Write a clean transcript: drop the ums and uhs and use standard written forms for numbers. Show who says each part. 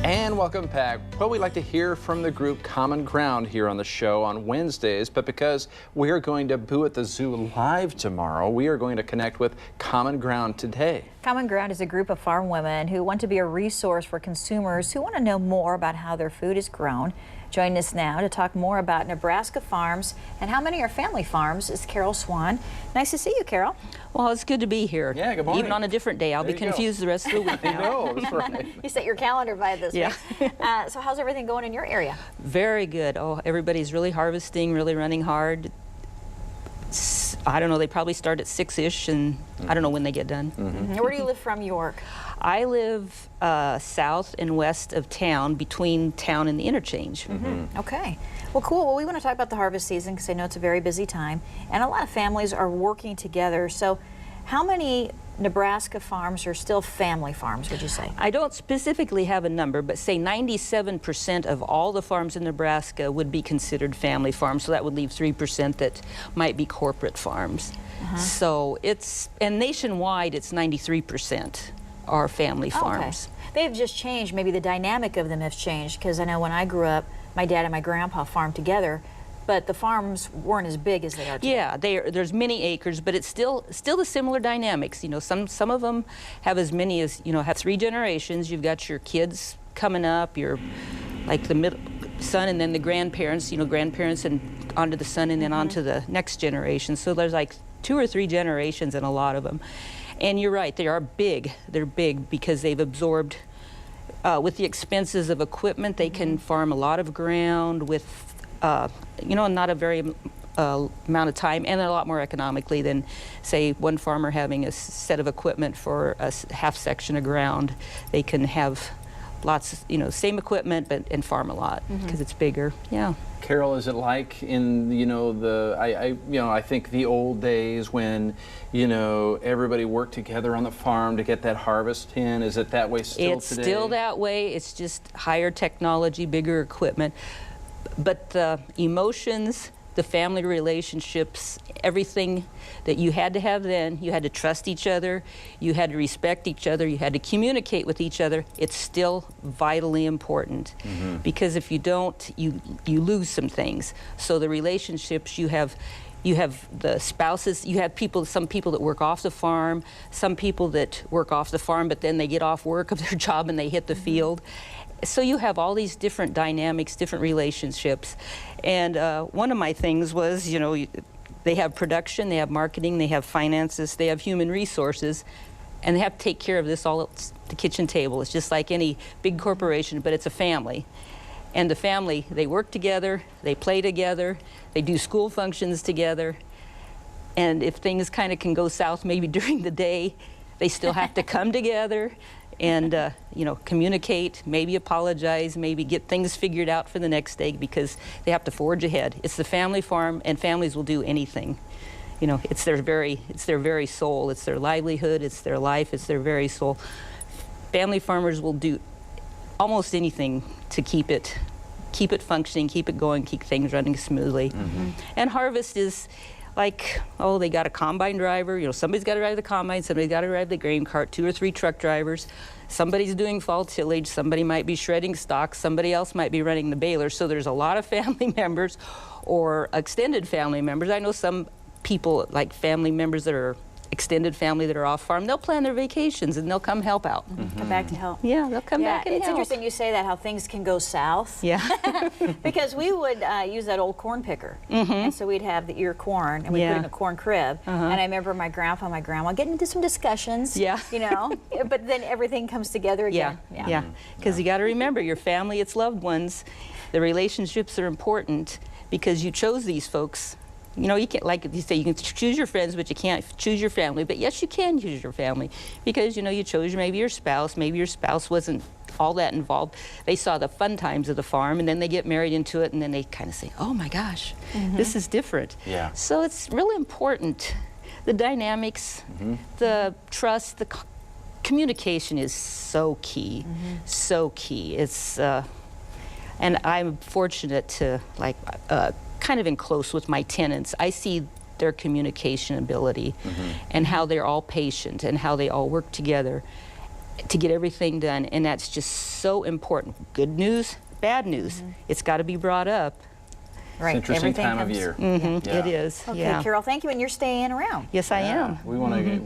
Speaker 1: And welcome back. Well, we like to hear from the group Common Ground here on the show on Wednesdays, but because we are going to Boo at the Zoo live tomorrow, we are going to connect with Common Ground today.
Speaker 2: Common Ground is a group of farm women who want to be a resource for consumers who want to know more about how their food is grown. Joining us now to talk more about Nebraska farms and how many are family farms is Karol Swan. Nice to see you, Karol.
Speaker 3: Well, it's good to be here.
Speaker 1: Yeah, good morning.
Speaker 3: Even on a different day. I'll be confused the rest of the week now.
Speaker 1: I know, that's right.
Speaker 2: You set your calendar by this week. So how's everything going in your area?
Speaker 3: Very good. Oh, everybody's really harvesting, really running hard. I don't know, they probably start at 6-ish, and I don't know when they get done.
Speaker 2: Where do you live from, York?
Speaker 3: I live south and west of town, between town and the interchange.
Speaker 2: Okay. Well, cool. Well, we want to talk about the harvest season because I know it's a very busy time, and a lot of families are working together. So how many Nebraska farms are still family farms, would you say?
Speaker 3: I don't specifically have a number, but say 97% of all the farms in Nebraska would be considered family farms, so that would leave 3% that might be corporate farms. So it's, and nationwide it's 93% are family farms.
Speaker 2: They've just changed, maybe the dynamic of them has changed, because I know when I grew up, my dad and my grandpa farmed together, but the farms weren't as big as they are today.
Speaker 3: Yeah, there's many acres, but it's still the similar dynamics. You know, some of them have as many as, you know, have 3 generations. You've got your kids coming up, your, like the middle son, and then the grandparents, you know, grandparents and onto the son, and then onto the next generation. So there's like 2 or 3 generations in a lot of them. And you're right, they are big. They're big because they've absorbed, with the expenses of equipment, they can farm a lot of ground with you know, not a very amount of time, and a lot more economically than, say, one farmer having a set of equipment for a half section of ground. They can have lots, you know, same equipment, but and farm a lot because it's bigger. Yeah.
Speaker 1: Karol, is it like in, you know, I think the old days when, you know, everybody worked together on the farm to get that harvest in? Is it that way still
Speaker 3: it's
Speaker 1: today?
Speaker 3: It's still that way. It's just higher technology, bigger equipment. But the emotions, the family relationships, everything that you had to have then, you had to trust each other, you had to respect each other, you had to communicate with each other. It's still vitally important because if you don't, you lose some things. So the relationships you have the spouses, you have some people that work off the farm, some people that work off the farm, but then they get off work of their job and they hit the field. So you have all these different dynamics, different relationships. And one of my things was, you know, they have production, they have marketing, they have finances, they have human resources, and they have to take care of this all at the kitchen table. It's just like any big corporation, but it's a family. And the family, they work together, they play together, they do school functions together. And if things kind of can go south maybe during the day, they still have to come together and you know, communicate, maybe apologize, maybe get things figured out for the next day because they have to forge ahead. It's the family farm, and families will do anything. You know, it's their very soul, it's their livelihood, it's their life, it's their very soul. Family farmers will do almost anything to keep it functioning, keep it going, keep things running smoothly. And harvest is like, oh, they got a combine driver, you know, somebody's got to drive the combine, somebody's got to drive the grain cart, 2 or 3 truck drivers, somebody's doing fall tillage, somebody might be shredding stalks, somebody else might be running the baler. So there's a lot of family members or extended family members. I know some people, like family members that are extended family that are off farm, they'll plan their vacations and they'll come help out.
Speaker 2: Come back to help.
Speaker 3: Yeah, they'll come back and
Speaker 2: it's
Speaker 3: help.
Speaker 2: interesting you say that, how things can go south.
Speaker 3: Yeah.
Speaker 2: Because we would use that old corn picker. And so we'd have the ear corn and we'd put it in a corn crib. And I remember my grandpa and my grandma getting into some discussions, you know, but then everything comes together again.
Speaker 3: Yeah, because you got to remember your family, it's loved ones. The relationships are important because you chose these folks. You know, you can't, like you say, you can choose your friends, but you can't choose your family. But yes, you can choose your family because, you know, you chose maybe your spouse wasn't all that involved. They saw the fun times of the farm, and then they get married into it, and then they kind of say, oh my gosh, this is different. Yeah. So it's really important. The dynamics, the trust, the communication is so key, so key. It's, and I'm fortunate to, like, kind of in close with my tenants. I see their communication ability and how they're all patient and how they all work together. to get everything done, and that's just so important. Good news, bad news. It's got to be brought up.
Speaker 2: Right.
Speaker 1: It's an interesting
Speaker 2: Everything
Speaker 1: time of
Speaker 2: comes-
Speaker 1: year.
Speaker 3: Yeah. It is.
Speaker 2: Okay,
Speaker 3: yeah.
Speaker 2: Carol, thank you, and you're staying around.
Speaker 3: Yes, I am.
Speaker 1: We want to